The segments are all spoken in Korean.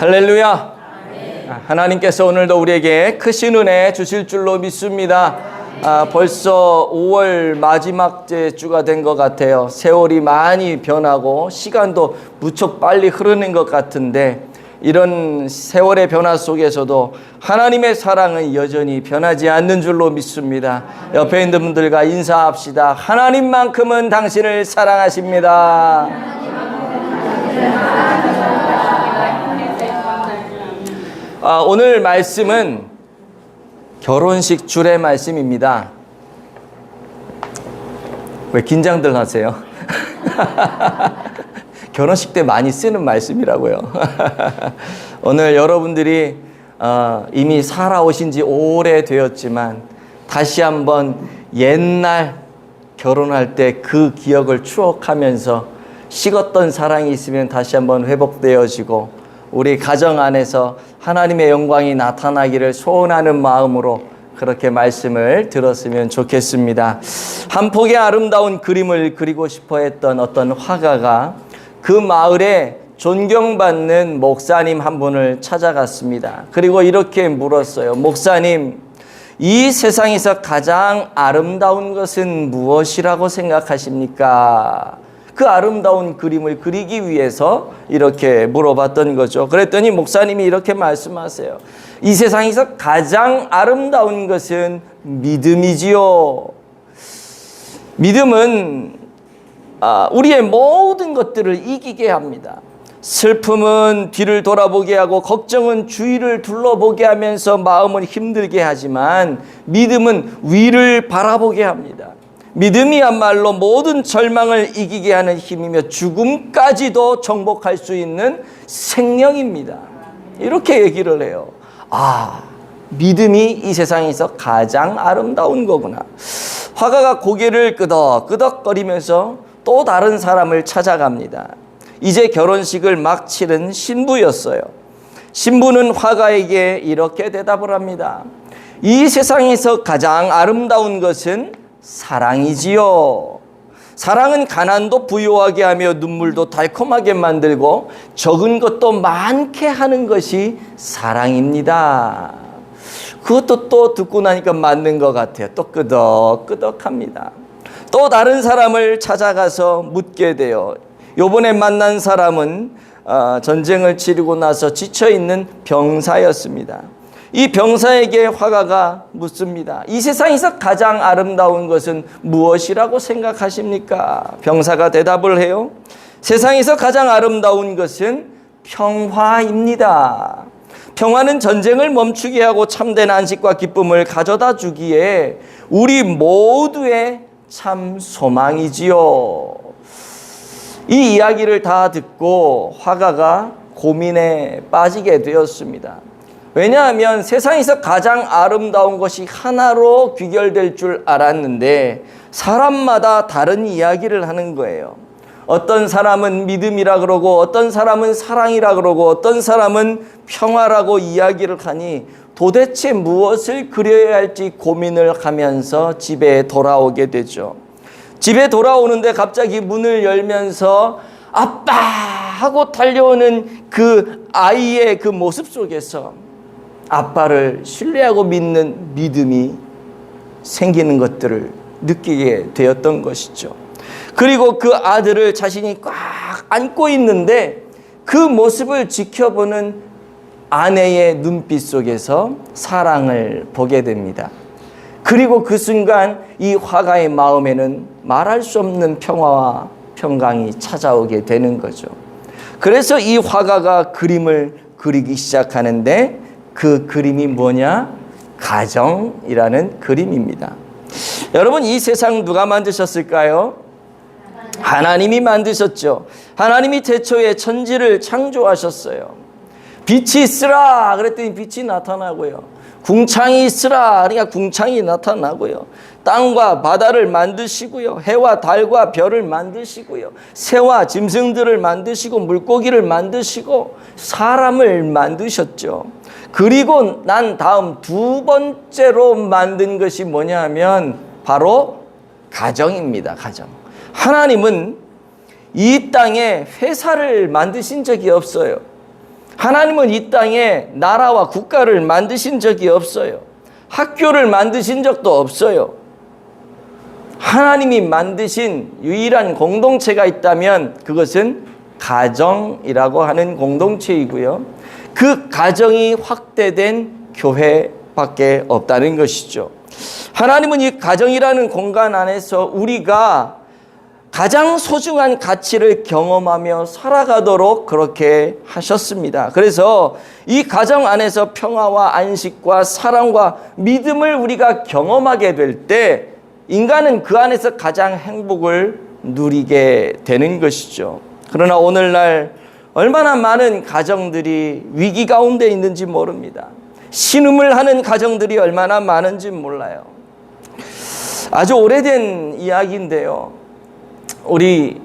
할렐루야. 하나님께서 오늘도 우리에게 크신 은혜 주실 줄로 믿습니다. 벌써 5월 마지막 주가 된 것 같아요. 세월이 많이 변하고 시간도 무척 빨리 흐르는 것 같은데, 이런 세월의 변화 속에서도 하나님의 사랑은 여전히 변하지 않는 줄로 믿습니다. 옆에 있는 분들과 인사합시다. 하나님만큼은 당신을 사랑하십니다. 오늘 말씀은 결혼식 주례 말씀입니다. 왜 긴장들 하세요? 결혼식 때 많이 쓰는 말씀이라고요. 오늘 여러분들이 이미 살아오신 지 오래되었지만 다시 한번 옛날 결혼할 때 그 기억을 추억하면서 식었던 사랑이 있으면 다시 한번 회복되어지고, 우리 가정 안에서 하나님의 영광이 나타나기를 소원하는 마음으로 그렇게 말씀을 들었으면 좋겠습니다. 한 폭의 아름다운 그림을 그리고 싶어 했던 어떤 화가가 그 마을에 존경받는 목사님 한 분을 찾아갔습니다. 그리고 이렇게 물었어요. 목사님, 이 세상에서 가장 아름다운 것은 무엇이라고 생각하십니까? 그 아름다운 그림을 그리기 위해서 이렇게 물어봤던 거죠. 그랬더니 목사님이 이렇게 말씀하세요. 이 세상에서 가장 아름다운 것은 믿음이지요. 믿음은 우리의 모든 것들을 이기게 합니다. 슬픔은 뒤를 돌아보게 하고, 걱정은 주위를 둘러보게 하면서 마음을 힘들게 하지만, 믿음은 위를 바라보게 합니다. 믿음이야말로 모든 절망을 이기게 하는 힘이며 죽음까지도 정복할 수 있는 생명입니다. 이렇게 얘기를 해요. 믿음이 이 세상에서 가장 아름다운 거구나. 화가가 고개를 끄덕끄덕거리면서 또 다른 사람을 찾아갑니다. 이제 결혼식을 막 치른 신부였어요. 신부는 화가에게 이렇게 대답을 합니다. 이 세상에서 가장 아름다운 것은 사랑이지요. 사랑은 가난도 부유하게 하며 눈물도 달콤하게 만들고 적은 것도 많게 하는 것이 사랑입니다. 그것도 또 듣고 나니까 맞는 것 같아요. 또 끄덕끄덕합니다. 또 다른 사람을 찾아가서 묻게 돼요. 요번에 만난 사람은 전쟁을 치르고 나서 지쳐있는 병사였습니다. 이 병사에게 화가가 묻습니다. 이 세상에서 가장 아름다운 것은 무엇이라고 생각하십니까? 병사가 대답을 해요. 세상에서 가장 아름다운 것은 평화입니다. 평화는 전쟁을 멈추게 하고 참된 안식과 기쁨을 가져다 주기에 우리 모두의 참 소망이지요. 이 이야기를 다 듣고 화가가 고민에 빠지게 되었습니다. 왜냐하면 세상에서 가장 아름다운 것이 하나로 귀결될 줄 알았는데 사람마다 다른 이야기를 하는 거예요. 어떤 사람은 믿음이라 그러고, 어떤 사람은 사랑이라 그러고, 어떤 사람은 평화라고 이야기를 하니 도대체 무엇을 그려야 할지 고민을 하면서 집에 돌아오게 되죠. 집에 돌아오는데 갑자기 문을 열면서 아빠 하고 달려오는 그 아이의 그 모습 속에서 아빠를 신뢰하고 믿는 믿음이 생기는 것들을 느끼게 되었던 것이죠. 그리고 그 아들을 자신이 꽉 안고 있는데 그 모습을 지켜보는 아내의 눈빛 속에서 사랑을 보게 됩니다. 그리고 그 순간 이 화가의 마음에는 말할 수 없는 평화와 평강이 찾아오게 되는 거죠. 그래서 이 화가가 그림을 그리기 시작하는데 그 그림이 뭐냐? 가정이라는 그림입니다. 여러분, 이 세상 누가 만드셨을까요? 하나님이 만드셨죠. 하나님이 태초에 천지를 창조하셨어요. 빛이 있으라 그랬더니 빛이 나타나고요. 궁창이 있으라 그러니까 궁창이 나타나고요. 땅과 바다를 만드시고요. 해와 달과 별을 만드시고요. 새와 짐승들을 만드시고 물고기를 만드시고 사람을 만드셨죠. 그리고 난 다음 두 번째로 만든 것이 뭐냐 하면 바로 가정입니다. 가정. 하나님은 이 땅에 회사를 만드신 적이 없어요. 하나님은 이 땅에 나라와 국가를 만드신 적이 없어요. 학교를 만드신 적도 없어요. 하나님이 만드신 유일한 공동체가 있다면 그것은 가정이라고 하는 공동체이고요. 그 가정이 확대된 교회밖에 없다는 것이죠. 하나님은 이 가정이라는 공간 안에서 우리가 가장 소중한 가치를 경험하며 살아가도록 그렇게 하셨습니다. 그래서 이 가정 안에서 평화와 안식과 사랑과 믿음을 우리가 경험하게 될 때 인간은 그 안에서 가장 행복을 누리게 되는 것이죠. 그러나 오늘날 얼마나 많은 가정들이 위기 가운데 있는지 모릅니다. 신음을 하는 가정들이 얼마나 많은지 몰라요. 아주 오래된 이야기인데요. 우리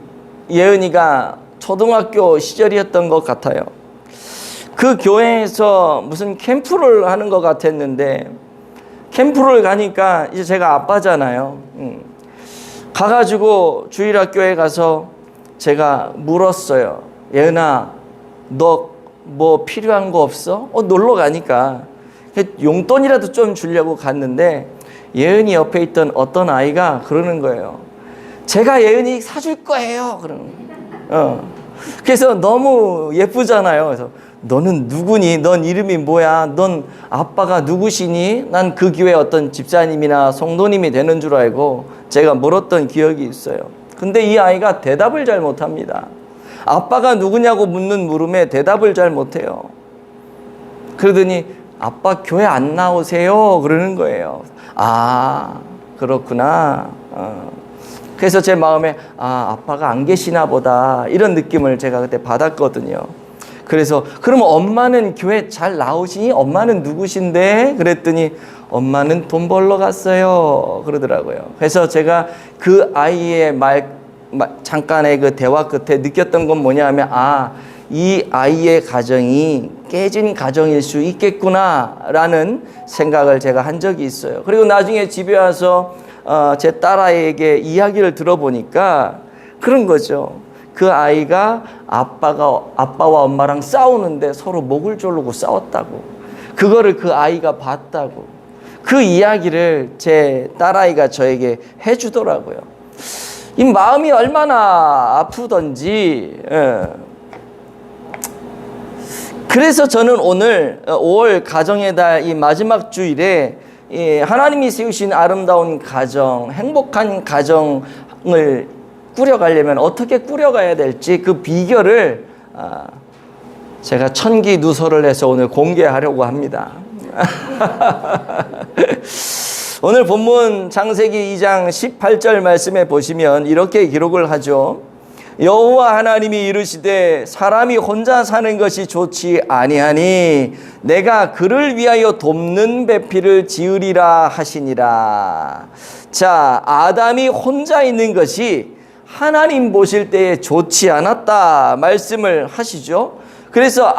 예은이가 초등학교 시절이었던 것 같아요. 그 교회에서 무슨 캠프를 하는 것 같았는데 캠프를 가니까 이제 제가 아빠잖아요. 가가지고 주일학교에 가서 제가 물었어요. 예은아, 너 뭐 필요한 거 없어? 놀러 가니까 용돈이라도 좀 주려고 갔는데 예은이 옆에 있던 어떤 아이가 그러는 거예요. 제가 예은이 사줄 거예요. 그러는 거예요. 그래서 너무 예쁘잖아요. 그래서 너는 누구니? 넌 이름이 뭐야? 넌 아빠가 누구시니? 난 그 교회 어떤 집사님이나 성도님이 되는 줄 알고 제가 물었던 기억이 있어요. 근데 이 아이가 대답을 잘 못합니다. 아빠가 누구냐고 묻는 물음에 대답을 잘 못해요. 그러더니 아빠 교회 안 나오세요? 그러는 거예요. 아, 그렇구나. 그래서 제 마음에 아빠가 안 계시나 보다 이런 느낌을 제가 그때 받았거든요. 그래서 그러면 엄마는 교회 잘 나오시니? 엄마는 누구신데? 그랬더니 엄마는 돈 벌러 갔어요. 그러더라고요. 그래서 제가 그 아이의 잠깐의 그 대화 끝에 느꼈던 건 뭐냐 하면 이 아이의 가정이 깨진 가정일 수 있겠구나라는 생각을 제가 한 적이 있어요. 그리고 나중에 집에 와서 제 딸아이에게 이야기를 들어보니까 그런 거죠. 그 아이가 아빠와 엄마랑 싸우는데 서로 목을 조르고 싸웠다고. 그거를 그 아이가 봤다고. 그 이야기를 제 딸아이가 저에게 해주더라고요. 이 마음이 얼마나 아프던지. 그래서 저는 오늘 5월 가정의 달 이 마지막 주일에 하나님이 세우신 아름다운 가정, 행복한 가정을 꾸려가려면 어떻게 꾸려가야 될지 그 비결을 제가 천기 누설을 해서 오늘 공개하려고 합니다. 오늘 본문 창세기 2장 18절 말씀에 보시면 이렇게 기록을 하죠. 여호와 하나님이 이르시되 사람이 혼자 사는 것이 좋지 아니하니 내가 그를 위하여 돕는 배필을 지으리라 하시니라. 자, 아담이 혼자 있는 것이 하나님 보실 때에 좋지 않았다 말씀을 하시죠. 그래서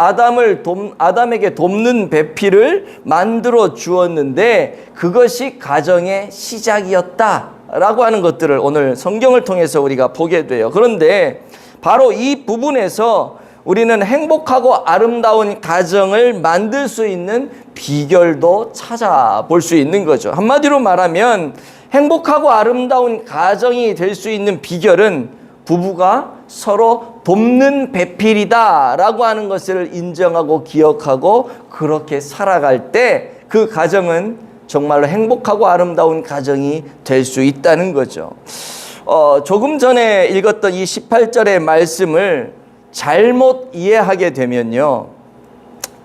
아담에게 돕는 배필을 만들어 주었는데 그것이 가정의 시작이었다라고 하는 것들을 오늘 성경을 통해서 우리가 보게 돼요. 그런데 바로 이 부분에서 우리는 행복하고 아름다운 가정을 만들 수 있는 비결도 찾아볼 수 있는 거죠. 한마디로 말하면 행복하고 아름다운 가정이 될 수 있는 비결은 부부가 서로 돕는 배필이다라고 하는 것을 인정하고 기억하고 그렇게 살아갈 때 그 가정은 정말로 행복하고 아름다운 가정이 될 수 있다는 거죠. 조금 전에 읽었던 이 18절의 말씀을 잘못 이해하게 되면요.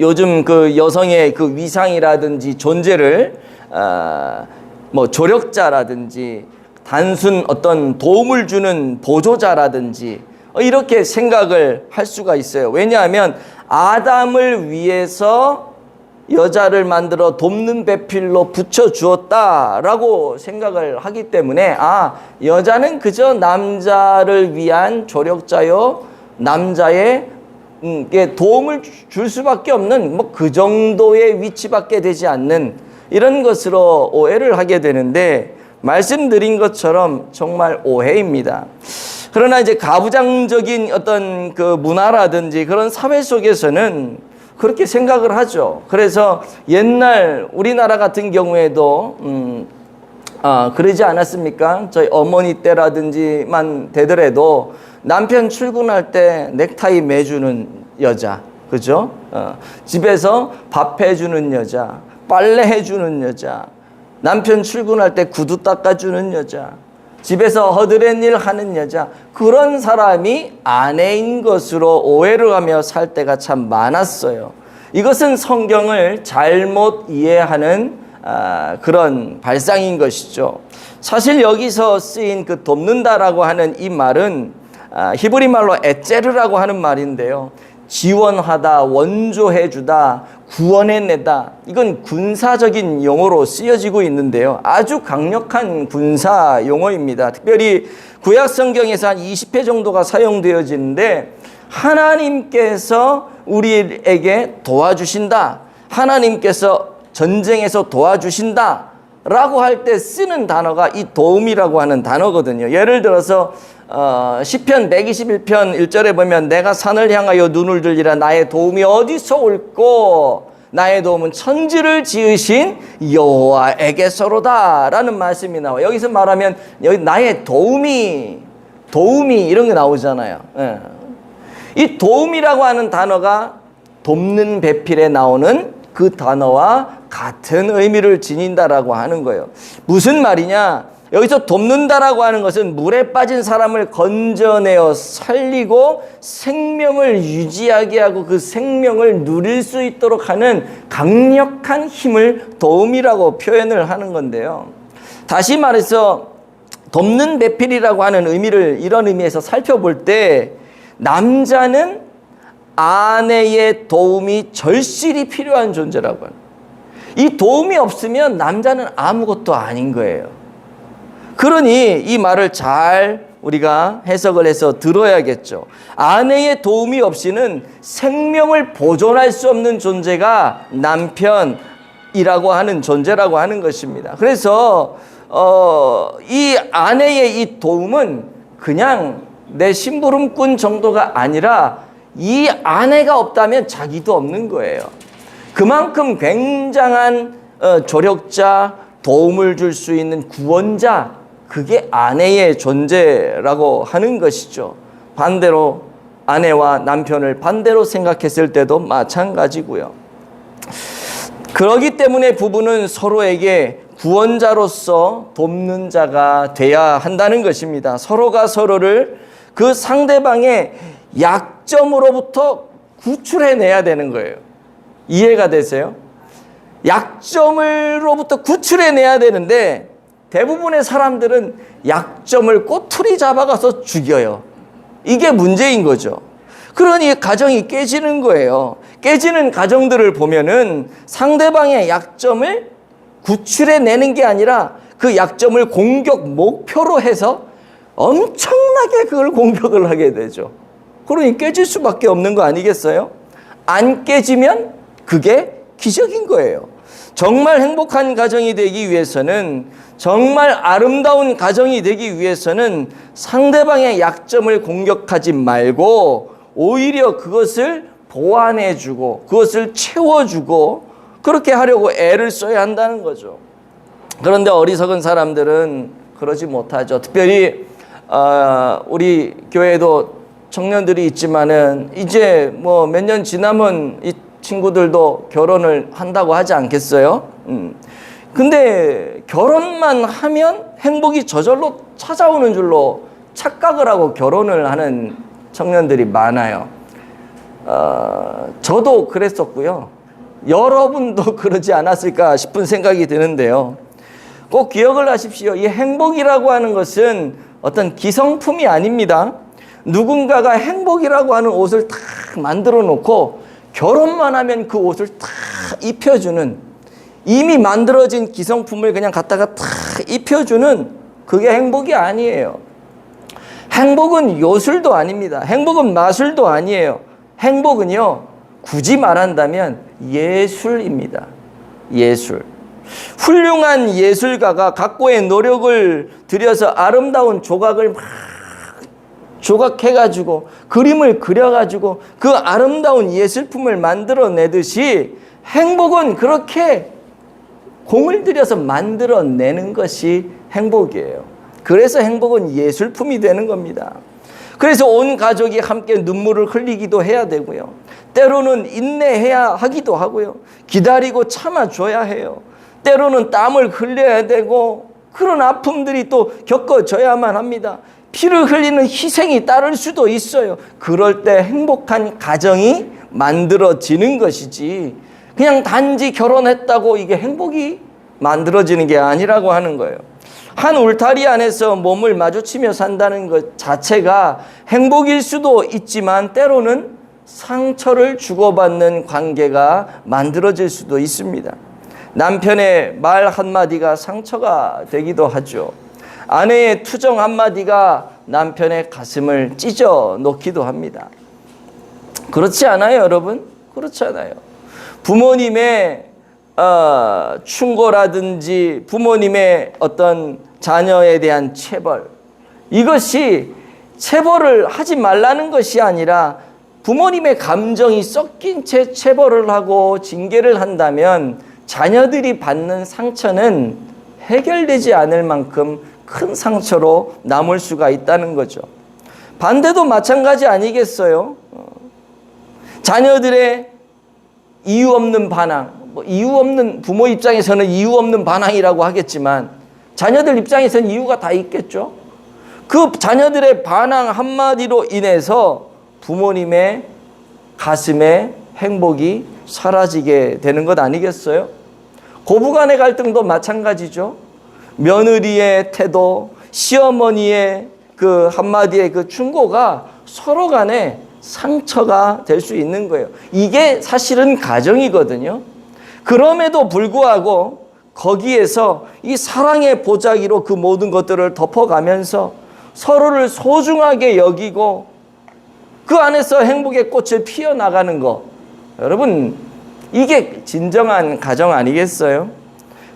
요즘 그 여성의 그 위상이라든지 존재를 조력자라든지 단순 어떤 도움을 주는 보조자라든지 이렇게 생각을 할 수가 있어요. 왜냐하면 아담을 위해서 여자를 만들어 돕는 배필로 붙여주었다라고 생각을 하기 때문에 여자는 그저 남자를 위한 조력자요, 남자의 도움을 줄 수밖에 없는 그 정도의 위치밖에 되지 않는 이런 것으로 오해를 하게 되는데 말씀드린 것처럼 정말 오해입니다. 그러나 이제 가부장적인 어떤 그 문화라든지 그런 사회 속에서는 그렇게 생각을 하죠. 그래서 옛날 우리나라 같은 경우에도 그러지 않았습니까? 저희 어머니 때라든지만 되더라도 남편 출근할 때 넥타이 매주는 여자, 그죠? 집에서 밥 해주는 여자, 빨래 해주는 여자, 남편 출근할 때 구두 닦아주는 여자, 집에서 허드렛 일 하는 여자, 그런 사람이 아내인 것으로 오해를 하며 살 때가 참 많았어요. 이것은 성경을 잘못 이해하는 그런 발상인 것이죠. 사실 여기서 쓰인 그 돕는다라고 하는 이 말은 히브리 말로 에체르라고 하는 말인데요. 지원하다, 원조해주다, 구원해내다, 이건 군사적인 용어로 쓰여지고 있는데요. 아주 강력한 군사 용어입니다. 특별히 구약 성경에서 한 20회 정도가 사용되어지는데 하나님께서 우리에게 도와주신다, 하나님께서 전쟁에서 도와주신다 라고 할 때 쓰는 단어가 이 도움이라고 하는 단어거든요. 예를 들어서 시편 121편 1절에 보면 내가 산을 향하여 눈을 들리라 나의 도움이 어디서 올꼬 나의 도움은 천지를 지으신 여호와에게서로다 라는 말씀이 나와요. 여기서 말하면 여기 나의 도움이 이런 게 나오잖아요. 이 도움이라고 하는 단어가 돕는 배필에 나오는 그 단어와 같은 의미를 지닌다라고 하는 거예요. 무슨 말이냐? 여기서 돕는다라고 하는 것은 물에 빠진 사람을 건져내어 살리고 생명을 유지하게 하고 그 생명을 누릴 수 있도록 하는 강력한 힘을 도움이라고 표현을 하는 건데요. 다시 말해서 돕는 배필이라고 하는 의미를 이런 의미에서 살펴볼 때 남자는 아내의 도움이 절실히 필요한 존재라고 합니다. 이 도움이 없으면 남자는 아무것도 아닌 거예요. 그러니 이 말을 잘 우리가 해석을 해서 들어야겠죠. 아내의 도움이 없이는 생명을 보존할 수 없는 존재가 남편이라고 하는 존재라고 하는 것입니다. 그래서 이 아내의 이 도움은 그냥 내 심부름꾼 정도가 아니라 이 아내가 없다면 자기도 없는 거예요. 그만큼 굉장한 조력자, 도움을 줄 수 있는 구원자, 그게 아내의 존재라고 하는 것이죠. 반대로 아내와 남편을 반대로 생각했을 때도 마찬가지고요. 그렇기 때문에 부부는 서로에게 구원자로서 돕는 자가 돼야 한다는 것입니다. 서로가 서로를 그 상대방의 약점으로부터 구출해내야 되는 거예요. 이해가 되세요? 약점으로부터 구출해내야 되는데 대부분의 사람들은 약점을 꼬투리 잡아가서 죽여요. 이게 문제인 거죠. 그러니 가정이 깨지는 거예요. 깨지는 가정들을 보면은 상대방의 약점을 구출해내는 게 아니라 그 약점을 공격 목표로 해서 엄청나게 그걸 공격을 하게 되죠. 그러니 깨질 수밖에 없는 거 아니겠어요? 안 깨지면 그게 기적인 거예요. 정말 행복한 가정이 되기 위해서는, 정말 아름다운 가정이 되기 위해서는 상대방의 약점을 공격하지 말고 오히려 그것을 보완해주고 그것을 채워주고 그렇게 하려고 애를 써야 한다는 거죠. 그런데 어리석은 사람들은 그러지 못하죠. 특별히 우리 교회에도 청년들이 있지만은 이제 뭐 몇 년 지나면 이 친구들도 결혼을 한다고 하지 않겠어요? 근데 결혼만 하면 행복이 저절로 찾아오는 줄로 착각을 하고 결혼을 하는 청년들이 많아요. 저도 그랬었고요. 여러분도 그러지 않았을까 싶은 생각이 드는데요. 꼭 기억을 하십시오. 이 행복이라고 하는 것은 어떤 기성품이 아닙니다. 누군가가 행복이라고 하는 옷을 딱 만들어 놓고 결혼만 하면 그 옷을 딱 입혀주는, 이미 만들어진 기성품을 그냥 갖다가 딱 입혀주는, 그게 행복이 아니에요. 행복은 요술도 아닙니다. 행복은 마술도 아니에요. 행복은요, 굳이 말한다면 예술입니다. 예술. 훌륭한 예술가가 각고의 노력을 들여서 아름다운 조각을 막 조각해가지고 그림을 그려가지고 그 아름다운 예술품을 만들어내듯이 행복은 그렇게 공을 들여서 만들어내는 것이 행복이에요. 그래서 행복은 예술품이 되는 겁니다. 그래서 온 가족이 함께 눈물을 흘리기도 해야 되고요. 때로는 인내해야 하기도 하고요. 기다리고 참아줘야 해요. 때로는 땀을 흘려야 되고 그런 아픔들이 또 겪어져야만 합니다. 피를 흘리는 희생이 따를 수도 있어요. 그럴 때 행복한 가정이 만들어지는 것이지 그냥 단지 결혼했다고 이게 행복이 만들어지는 게 아니라고 하는 거예요. 한 울타리 안에서 몸을 마주치며 산다는 것 자체가 행복일 수도 있지만 때로는 상처를 주고받는 관계가 만들어질 수도 있습니다. 남편의 말 한마디가 상처가 되기도 하죠. 아내의 투정 한마디가 남편의 가슴을 찢어 놓기도 합니다. 그렇지 않아요, 여러분? 그렇지 않아요. 부모님의 충고라든지 부모님의 어떤 자녀에 대한 체벌, 이것이 체벌을 하지 말라는 것이 아니라 부모님의 감정이 섞인 채 체벌을 하고 징계를 한다면 자녀들이 받는 상처는 해결되지 않을 만큼 큰 상처로 남을 수가 있다는 거죠. 반대도 마찬가지 아니겠어요? 자녀들의 이유 없는 반항, 이유 없는, 부모 입장에서는 이유 없는 반항이라고 하겠지만 자녀들 입장에서는 이유가 다 있겠죠. 그 자녀들의 반항 한마디로 인해서 부모님의 가슴에 행복이 사라지게 되는 것 아니겠어요? 고부간의 갈등도 마찬가지죠. 며느리의 태도, 시어머니의 그 한마디의 그 충고가 서로 간에 상처가 될 수 있는 거예요. 이게 사실은 가정이거든요. 그럼에도 불구하고 거기에서 이 사랑의 보자기로 그 모든 것들을 덮어가면서 서로를 소중하게 여기고 그 안에서 행복의 꽃을 피워나가는 것, 여러분 이게 진정한 가정 아니겠어요?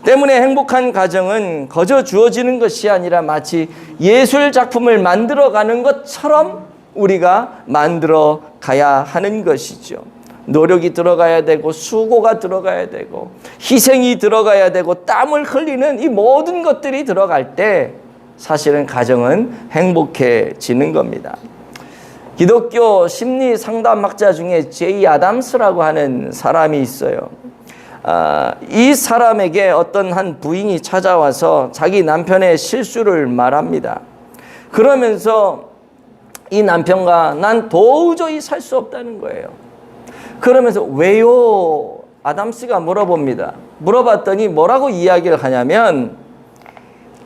때문에 행복한 가정은 거저 주어지는 것이 아니라 마치 예술 작품을 만들어가는 것처럼 우리가 만들어 가야 하는 것이죠. 노력이 들어가야 되고 수고가 들어가야 되고 희생이 들어가야 되고 땀을 흘리는 이 모든 것들이 들어갈 때 사실은 가정은 행복해지는 겁니다. 기독교 심리 상담학자 중에 제이 아담스라고 하는 사람이 있어요. 이 사람에게 어떤 한 부인이 찾아와서 자기 남편의 실수를 말합니다. 그러면서 이 남편과 난 도저히 살 수 없다는 거예요. 그러면서 왜요? 아담스가 물어봅니다. 물어봤더니 뭐라고 이야기를 하냐면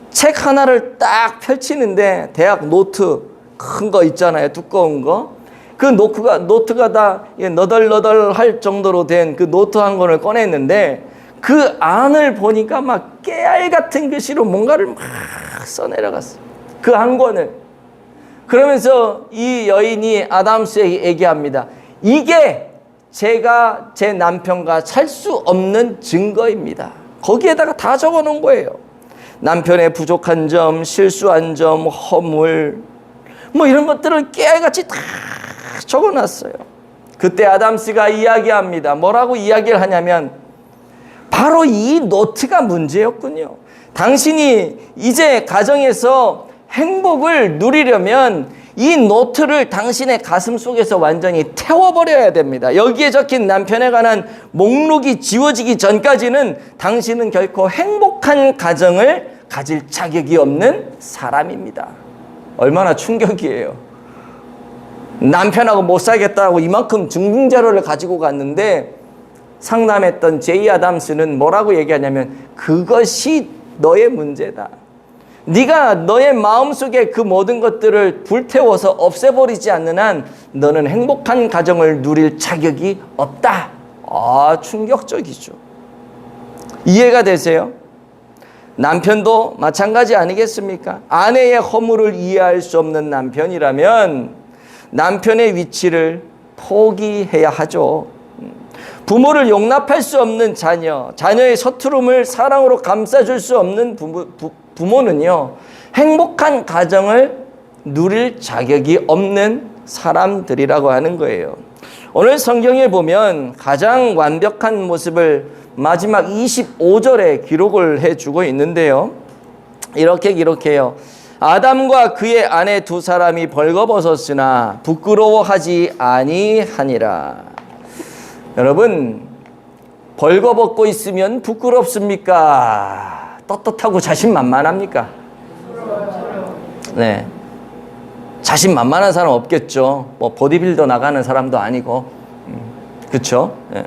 책 하나를 딱 펼치는데 대학 노트 큰 거 있잖아요. 두꺼운 거. 그 노트가 다 너덜너덜할 정도로 된 그 노트 한 권을 꺼냈는데 그 안을 보니까 막 깨알 같은 글씨로 뭔가를 막 써내려갔어요. 그 한 권을. 그러면서 이 여인이 아담스에게 얘기합니다. 이게 제가 제 남편과 살 수 없는 증거입니다. 거기에다가 다 적어 놓은 거예요. 남편의 부족한 점, 실수한 점, 허물, 뭐 이런 것들을 깨알같이 다 적어놨어요. 그때 아담스가 이야기합니다. 뭐라고 이야기를 하냐면 바로 이 노트가 문제였군요. 당신이 이제 가정에서 행복을 누리려면 이 노트를 당신의 가슴 속에서 완전히 태워버려야 됩니다. 여기에 적힌 남편에 관한 목록이 지워지기 전까지는 당신은 결코 행복한 가정을 가질 자격이 없는 사람입니다. 얼마나 충격이에요. 남편하고 못 살겠다고 이만큼 증빙자료를 가지고 갔는데 상담했던 제이 아담스는 뭐라고 얘기하냐면 그것이 너의 문제다. 네가 너의 마음속에 그 모든 것들을 불태워서 없애버리지 않는 한 너는 행복한 가정을 누릴 자격이 없다. 충격적이죠. 이해가 되세요? 남편도 마찬가지 아니겠습니까? 아내의 허물을 이해할 수 없는 남편이라면 남편의 위치를 포기해야 하죠. 부모를 용납할 수 없는 자녀의 서투름을 사랑으로 감싸줄 수 없는 부모는요, 행복한 가정을 누릴 자격이 없는 사람들이라고 하는 거예요. 오늘 성경에 보면 가장 완벽한 모습을 마지막 25절에 기록을 해주고 있는데요. 이렇게 기록해요. 아담과 그의 아내 두 사람이 벌거벗었으나 부끄러워하지 아니하니라. 여러분, 벌거벗고 있으면 부끄럽습니까? 떳떳하고 자신만만합니까? 네. 자신만만한 사람 없겠죠. 뭐 보디빌더 나가는 사람도 아니고. 그렇죠? 네.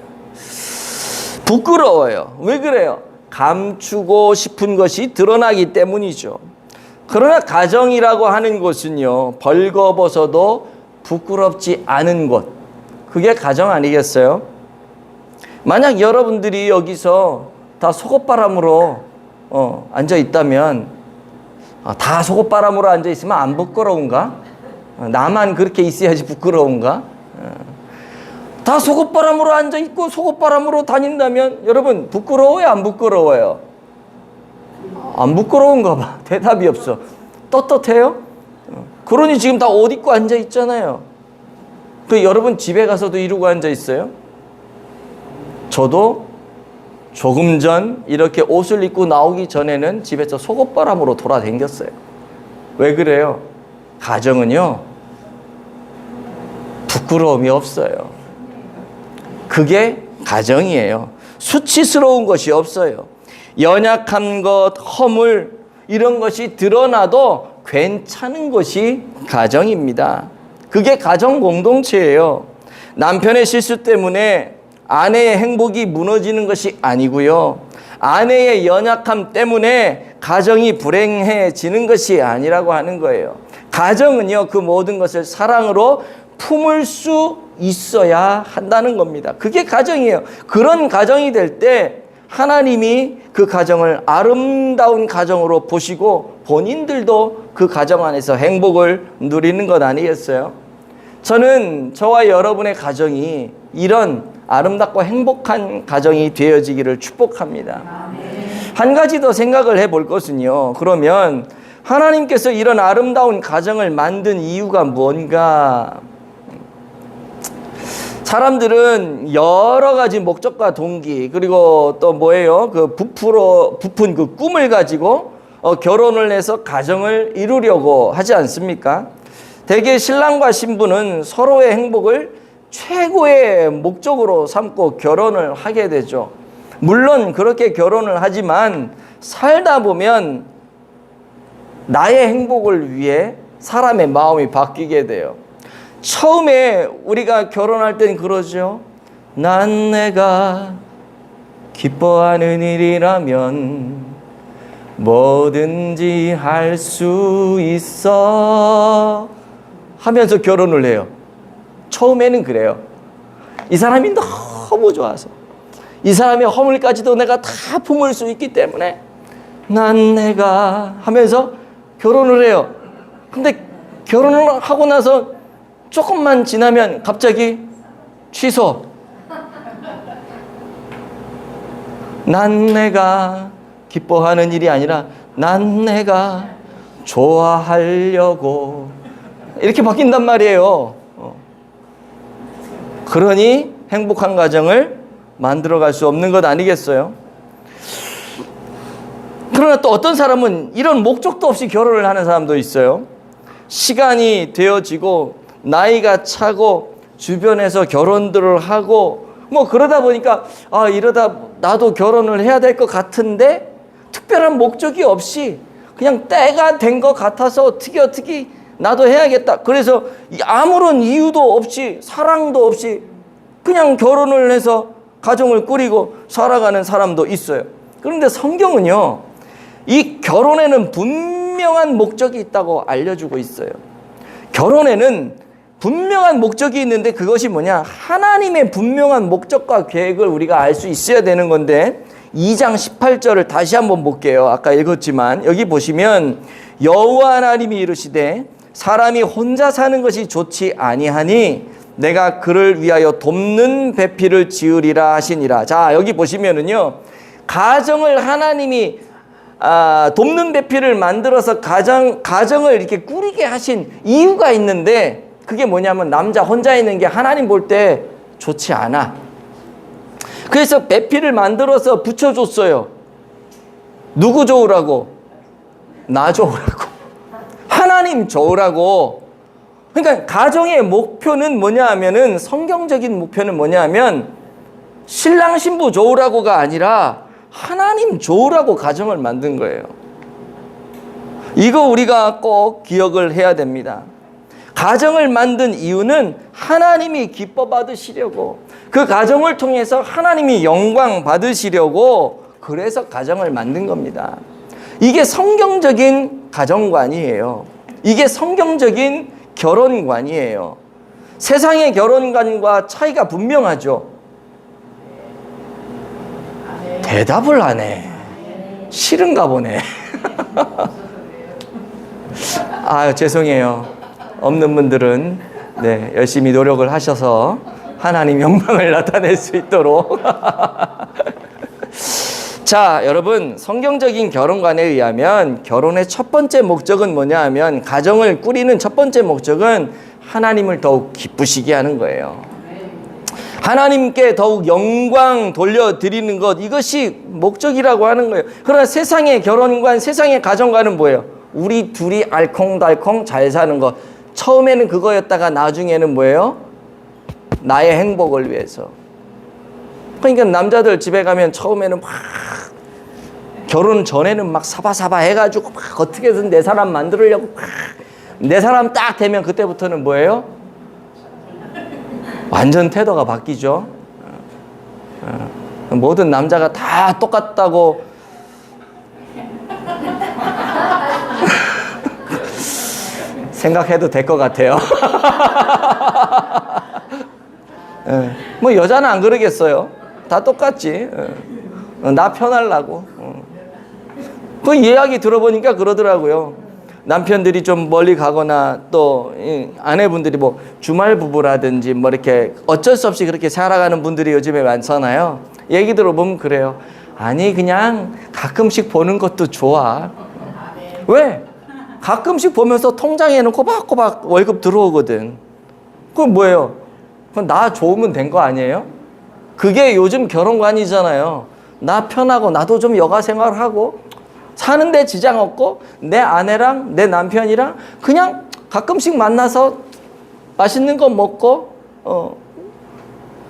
부끄러워요. 왜 그래요? 감추고 싶은 것이 드러나기 때문이죠. 그러나 가정이라고 하는 것은요, 벌거벗어도 부끄럽지 않은 곳, 그게 가정 아니겠어요? 만약 여러분들이 여기서 다 속옷바람으로 앉아 있다면, 다 속옷바람으로 앉아 있으면 안 부끄러운가? 나만 그렇게 있어야지 부끄러운가? 다 속옷바람으로 앉아 있고 속옷바람으로 다닌다면 여러분 부끄러워요, 안 부끄러워요? 안 부끄러운가 봐. 대답이 없어. 떳떳해요? 그러니 지금 다 옷 입고 앉아 있잖아요. 그 여러분 집에 가서도 이러고 앉아 있어요? 저도 조금 전 이렇게 옷을 입고 나오기 전에는 집에서 속옷바람으로 돌아다녔어요. 왜 그래요? 가정은요, 부끄러움이 없어요. 그게 가정이에요. 수치스러운 것이 없어요. 연약한 것, 허물, 이런 것이 드러나도 괜찮은 것이 가정입니다. 그게 가정 공동체예요. 남편의 실수 때문에 아내의 행복이 무너지는 것이 아니고요. 아내의 연약함 때문에 가정이 불행해지는 것이 아니라고 하는 거예요. 가정은요, 그 모든 것을 사랑으로 품을 수 있어야 한다는 겁니다. 그게 가정이에요. 그런 가정이 될 때 하나님이 그 가정을 아름다운 가정으로 보시고 본인들도 그 가정 안에서 행복을 누리는 것 아니겠어요? 저는 저와 여러분의 가정이 이런 아름답고 행복한 가정이 되어지기를 축복합니다. 한 가지 더 생각을 해볼 것은요, 그러면 하나님께서 이런 아름다운 가정을 만든 이유가 뭔가? 사람들은 여러 가지 목적과 동기, 그리고 또 뭐예요? 그 부푼 그 꿈을 가지고 결혼을 해서 가정을 이루려고 하지 않습니까? 대개 신랑과 신부는 서로의 행복을 최고의 목적으로 삼고 결혼을 하게 되죠. 물론 그렇게 결혼을 하지만 살다 보면 나의 행복을 위해 사람의 마음이 바뀌게 돼요. 처음에 우리가 결혼할 땐 그러죠. 난 내가 기뻐하는 일이라면 뭐든지 할 수 있어 하면서 결혼을 해요. 처음에는 그래요. 이 사람이 너무 좋아서, 이 사람의 허물까지도 내가 다 품을 수 있기 때문에 난 내가 하면서 결혼을 해요. 근데 결혼을 하고 나서 조금만 지나면 갑자기 취소. 난 내가 기뻐하는 일이 아니라 난 내가 좋아하려고, 이렇게 바뀐단 말이에요. 그러니 행복한 가정을 만들어갈 수 없는 것 아니겠어요? 그러나 또 어떤 사람은 이런 목적도 없이 결혼을 하는 사람도 있어요. 시간이 되어지고 나이가 차고 주변에서 결혼들을 하고 뭐 그러다 보니까 이러다 나도 결혼을 해야 될 것 같은데 특별한 목적이 없이 그냥 때가 된 것 같아서 어떻게 나도 해야겠다. 그래서 아무런 이유도 없이 사랑도 없이 그냥 결혼을 해서 가정을 꾸리고 살아가는 사람도 있어요. 그런데 성경은요, 이 결혼에는 분명한 목적이 있다고 알려주고 있어요. 결혼에는 분명한 목적이 있는데 그것이 뭐냐? 하나님의 분명한 목적과 계획을 우리가 알 수 있어야 되는 건데 2장 18절을 다시 한번 볼게요. 아까 읽었지만 여기 보시면 여호와 하나님이 이르시되 사람이 혼자 사는 것이 좋지 아니하니 내가 그를 위하여 돕는 배필을 지으리라 하시니라. 자, 여기 보시면은요, 가정을 하나님이 돕는 배필을 만들어서 가정을 이렇게 꾸리게 하신 이유가 있는데, 그게 뭐냐면 남자 혼자 있는 게 하나님 볼 때 좋지 않아. 그래서 배필을 만들어서 붙여줬어요. 누구 좋으라고? 나 좋으라고. 하나님 좋으라고. 그러니까 가정의 목표는 뭐냐 하면은, 성경적인 목표는 뭐냐 하면 신랑 신부 좋으라고가 아니라 하나님 좋으라고 가정을 만든 거예요. 이거 우리가 꼭 기억을 해야 됩니다. 가정을 만든 이유는 하나님이 기뻐 받으시려고, 그 가정을 통해서 하나님이 영광 받으시려고, 그래서 가정을 만든 겁니다. 이게 성경적인 가정관이에요. 이게 성경적인 결혼관이에요. 세상의 결혼관과 차이가 분명하죠. 대답을 안 해. 싫은가 보네. 아, 죄송해요. 없는 분들은 네, 열심히 노력을 하셔서 하나님 영광을 나타낼 수 있도록. 자, 여러분, 성경적인 결혼관에 의하면 결혼의 첫 번째 목적은 뭐냐 하면, 가정을 꾸리는 첫 번째 목적은 하나님을 더욱 기쁘시게 하는 거예요. 하나님께 더욱 영광 돌려드리는 것, 이것이 목적이라고 하는 거예요. 그러나 세상의 결혼관, 세상의 가정관은 뭐예요? 우리 둘이 알콩달콩 잘 사는 것. 처음에는 그거였다가 나중에는 뭐예요? 나의 행복을 위해서. 그러니까 남자들 집에 가면 처음에는 막 결혼 전에는 막 사바사바 해가지고 막 어떻게든 내 사람 만들려고 막, 내 사람 딱 되면 그때부터는 뭐예요? 완전 태도가 바뀌죠. 모든 남자가 다 똑같다고 생각해도 될 것 같아요. 뭐 여자는 안 그러겠어요. 다 똑같지. 나 편하려고. 그 이야기 들어보니까 그러더라고요. 남편들이 좀 멀리 가거나 또 아내분들이 뭐 주말 부부라든지 뭐 이렇게 어쩔 수 없이 그렇게 살아가는 분들이 요즘에 많잖아요. 얘기 들어보면 그래요. 아니, 그냥 가끔씩 보는 것도 좋아. 왜? 가끔씩 보면서 통장에는 꼬박꼬박 월급 들어오거든. 그건 뭐예요? 그건 나 좋으면 된 거 아니에요? 그게 요즘 결혼관이잖아요. 나 편하고 나도 좀 여가 생활하고 사는데 지장 없고 내 아내랑 내 남편이랑 그냥 가끔씩 만나서 맛있는 거 먹고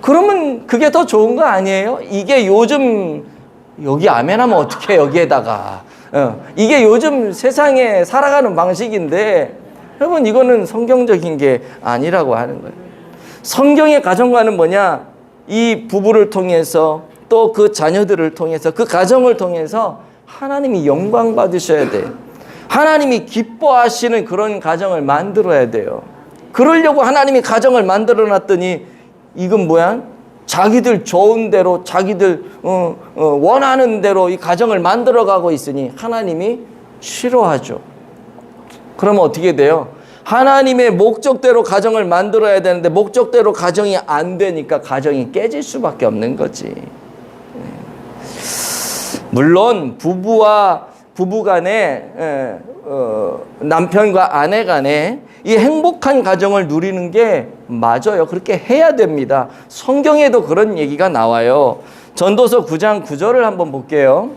그러면 그게 더 좋은 거 아니에요? 이게 요즘, 여기 아멘하면 어떡해, 여기에다가. 이게 요즘 세상에 살아가는 방식인데, 여러분, 이거는 성경적인 게 아니라고 하는 거예요. 성경의 가정관은 뭐냐? 이 부부를 통해서 또 그 자녀들을 통해서 그 가정을 통해서 하나님이 영광 받으셔야 돼. 하나님이 기뻐하시는 그런 가정을 만들어야 돼요. 그러려고 하나님이 가정을 만들어 놨더니 이건 뭐야? 자기들 좋은 대로, 자기들 원하는 대로 이 가정을 만들어 가고 있으니 하나님이 싫어하죠. 그러면 어떻게 돼요? 하나님의 목적대로 가정을 만들어야 되는데 목적대로 가정이 안 되니까 가정이 깨질 수밖에 없는 거지. 물론 부부 간에 남편과 아내 간에 이 행복한 가정을 누리는 게 맞아요. 그렇게 해야 됩니다. 성경에도 그런 얘기가 나와요. 전도서 9장 9절을 한번 볼게요.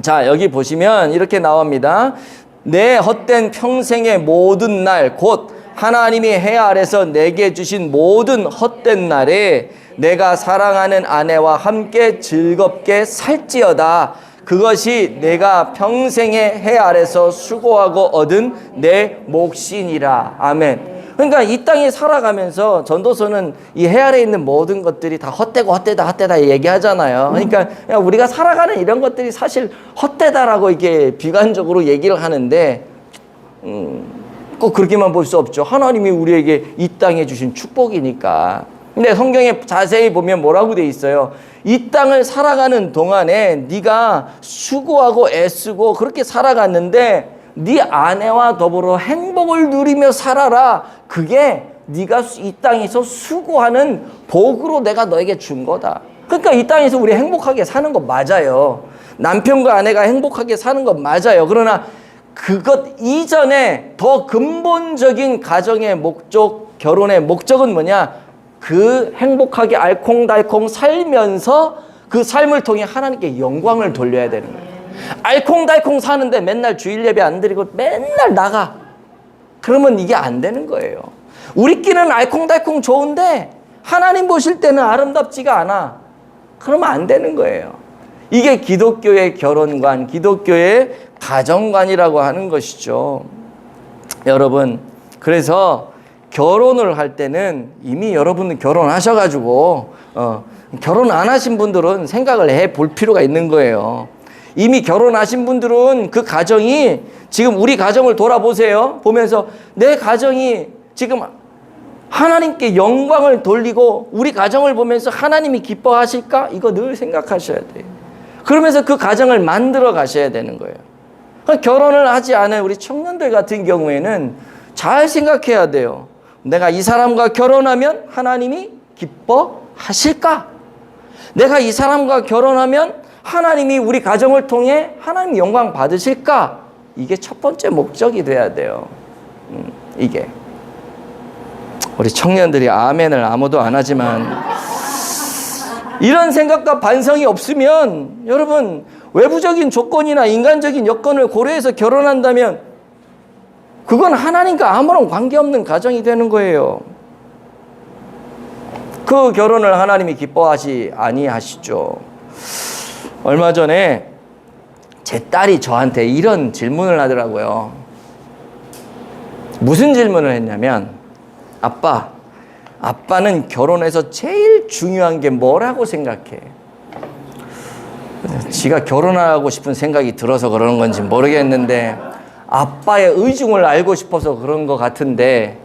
자, 여기 보시면 이렇게 나옵니다. 내 헛된 평생의 모든 날, 곧 하나님이 해 아래서 내게 주신 모든 헛된 날에 내가 사랑하는 아내와 함께 즐겁게 살지어다. 그것이 내가 평생의 해 아래서 수고하고 얻은 내 몫이니라. 아멘. 그러니까 이 땅에 살아가면서 전도서는 이 해 아래에 있는 모든 것들이 다 헛되고 헛되다 얘기하잖아요. 그러니까 우리가 살아가는 이런 것들이 사실 헛되다라고 이렇게 비관적으로 얘기를 하는데 꼭 그렇게만 볼 수 없죠. 하나님이 우리에게 이 땅에 주신 축복이니까. 근데 성경에 자세히 보면 뭐라고 돼 있어요? 이 땅을 살아가는 동안에 네가 수고하고 애쓰고 그렇게 살아갔는데 네 아내와 더불어 행복을 누리며 살아라. 그게 네가 이 땅에서 수고하는 복으로 내가 너에게 준 거다. 그러니까 이 땅에서 우리 행복하게 사는 거 맞아요. 남편과 아내가 행복하게 사는 건 맞아요. 그러나 그것 이전에 더 근본적인 가정의 목적, 결혼의 목적은 뭐냐? 그 행복하게 알콩달콩 살면서 그 삶을 통해 하나님께 영광을 돌려야 되는 거예요. 알콩달콩 사는데 맨날 주일 예배 안 드리고 맨날 나가. 그러면 이게 안 되는 거예요. 우리끼리는 알콩달콩 좋은데 하나님 보실 때는 아름답지가 않아. 그러면 안 되는 거예요. 이게 기독교의 결혼관, 기독교의 가정관이라고 하는 것이죠. 여러분, 그래서 결혼을 할 때는 이미 여러분은 결혼하셔가지고 결혼 안 하신 분들은 생각을 해볼 필요가 있는 거예요. 이미 결혼하신 분들은 그 가정이 지금 우리 가정을 돌아보세요. 보면서 내 가정이 지금 하나님께 영광을 돌리고 우리 가정을 보면서 하나님이 기뻐하실까? 이거 늘 생각하셔야 돼요. 그러면서 그 가정을 만들어 가셔야 되는 거예요. 결혼을 하지 않은 우리 청년들 같은 경우에는 잘 생각해야 돼요. 내가 이 사람과 결혼하면 하나님이 기뻐하실까? 내가 이 사람과 결혼하면 하나님이 우리 가정을 통해 하나님 영광 받으실까? 이게 첫 번째 목적이 돼야 돼요. 이게. 우리 청년들이 아멘을 아무도 안 하지만 이런 생각과 반성이 없으면 여러분 외부적인 조건이나 인간적인 여건을 고려해서 결혼한다면 그건 하나님과 아무런 관계없는 가정이 되는 거예요. 그 결혼을 하나님이 기뻐하지 아니하시죠. 얼마 전에 제 딸이 저한테 이런 질문을 하더라고요. 무슨 질문을 했냐면 아빠는 결혼해서 제일 중요한 게 뭐라고 생각해? 지가 결혼하고 싶은 생각이 들어서 그러는 건지 모르겠는데 아빠의 의중을 알고 싶어서 그런 것 같은데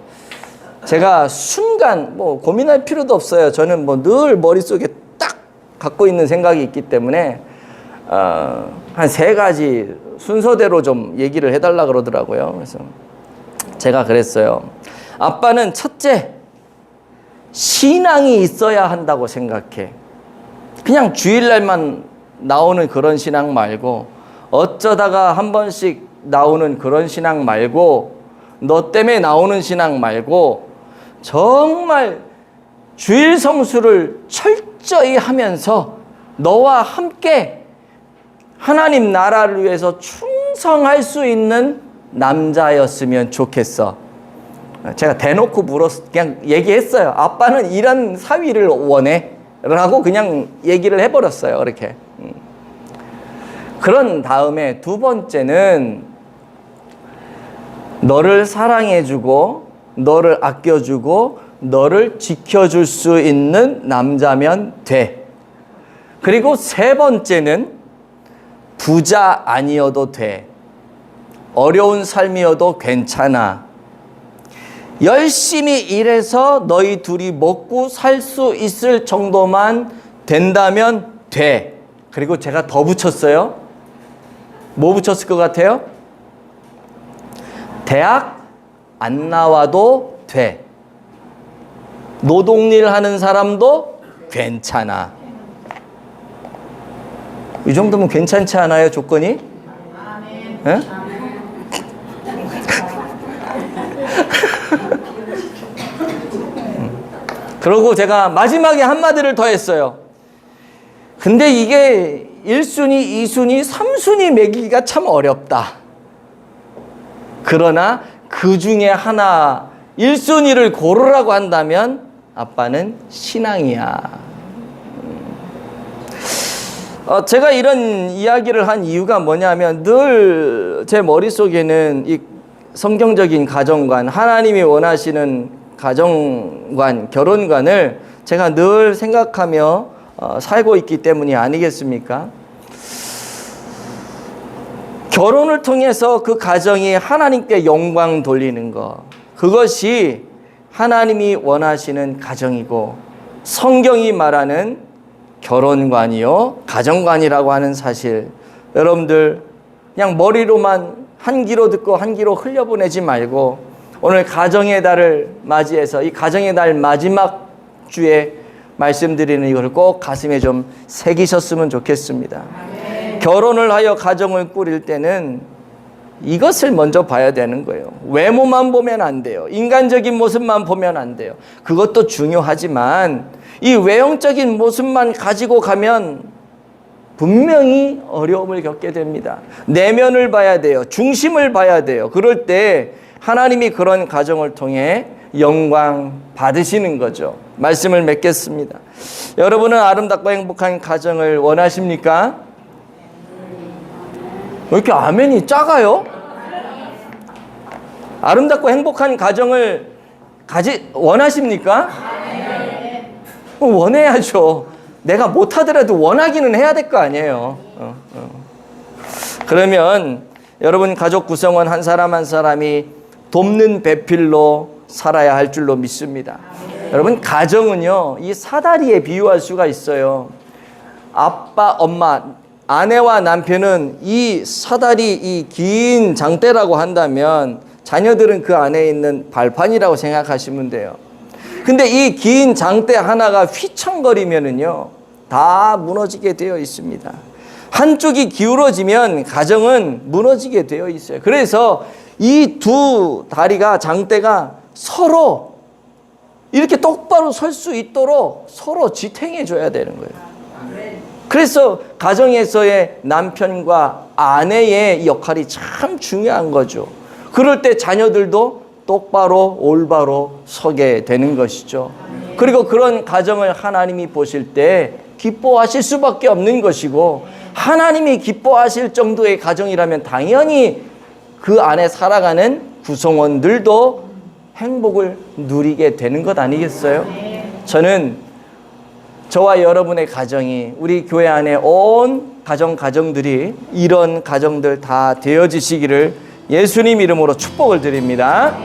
제가 순간 고민할 필요도 없어요. 저는 늘 머릿속에 딱 갖고 있는 생각이 있기 때문에 한 3가지 순서대로 좀 얘기를 해달라 그러더라고요. 그래서 제가 그랬어요. 아빠는 첫째, 신앙이 있어야 한다고 생각해. 그냥 주일날만 나오는 그런 신앙 말고 어쩌다가 한 번씩 나오는 그런 신앙 말고 너 때문에 나오는 신앙 말고 정말 주일 성수를 철저히 하면서 너와 함께 하나님 나라를 위해서 충성할 수 있는 남자였으면 좋겠어. 제가 대놓고 그냥 얘기했어요. 아빠는 이런 사위를 원해 라고 그냥 얘기를 해버렸어요. 이렇게. 그런 다음에 두 번째는 너를 사랑해주고 너를 아껴주고 너를 지켜줄 수 있는 남자면 돼. 그리고 세 번째는 부자 아니어도 돼. 어려운 삶이어도 괜찮아. 열심히 일해서 너희 둘이 먹고 살 수 있을 정도만 된다면 돼. 그리고 제가 더 붙였어요. 뭐 붙였을 것 같아요? 대학 안 나와도 돼. 노동일 하는 사람도 괜찮아. 이 정도면 괜찮지 않아요, 조건이? 네? 그러고 제가 마지막에 한마디를 더 했어요. 근데 이게 1순위, 2순위, 3순위 매기기가 참 어렵다. 그러나 그 중에 하나 1순위를 고르라고 한다면 아빠는 신앙이야. 제가 이런 이야기를 한 이유가 뭐냐면 늘 제 머릿속에는 이 성경적인 가정관, 하나님이 원하시는 가정관, 결혼관을 제가 늘 생각하며 살고 있기 때문이 아니겠습니까? 결혼을 통해서 그 가정이 하나님께 영광 돌리는 것, 그것이 하나님이 원하시는 가정이고 성경이 말하는 결혼관이요 가정관이라고 하는 사실, 여러분들 그냥 머리로만 한 귀로 듣고 한 귀로 흘려보내지 말고 오늘 가정의 달을 맞이해서 이 가정의 달 마지막 주에 말씀드리는 이걸 꼭 가슴에 좀 새기셨으면 좋겠습니다. 결혼을 하여 가정을 꾸릴 때는 이것을 먼저 봐야 되는 거예요. 외모만 보면 안 돼요. 인간적인 모습만 보면 안 돼요. 그것도 중요하지만 이 외형적인 모습만 가지고 가면 분명히 어려움을 겪게 됩니다. 내면을 봐야 돼요. 중심을 봐야 돼요. 그럴 때 하나님이 그런 가정을 통해 영광 받으시는 거죠. 말씀을 맺겠습니다. 여러분은 아름답고 행복한 가정을 원하십니까? 왜 이렇게 아멘이 작아요? 아름답고 행복한 가정을 원하십니까? 원해야죠. 내가 못하더라도 원하기는 해야 될 거 아니에요. 그러면 여러분 가족 구성원 한 사람 한 사람이 돕는 배필로 살아야 할 줄로 믿습니다. 여러분 가정은요, 이 사다리에 비유할 수가 있어요. 아빠, 엄마, 아내와 남편은 이 사다리, 이 긴 장대라고 한다면 자녀들은 그 안에 있는 발판이라고 생각하시면 돼요. 근데 이 긴 장대 하나가 휘청거리면은요, 다 무너지게 되어 있습니다. 한쪽이 기울어지면 가정은 무너지게 되어 있어요. 그래서 이 두 다리가, 장대가 서로 이렇게 똑바로 설 수 있도록 서로 지탱해 줘야 되는 거예요. 그래서 가정에서의 남편과 아내의 역할이 참 중요한 거죠. 그럴 때 자녀들도 똑바로 올바로 서게 되는 것이죠. 그리고 그런 가정을 하나님이 보실 때 기뻐하실 수밖에 없는 것이고, 하나님이 기뻐하실 정도의 가정이라면 당연히 그 안에 살아가는 구성원들도 행복을 누리게 되는 것 아니겠어요? 저는 저와 여러분의 가정이, 우리 교회 안에 온 가정들이 이런 가정들 다 되어지시기를 예수님 이름으로 축복을 드립니다.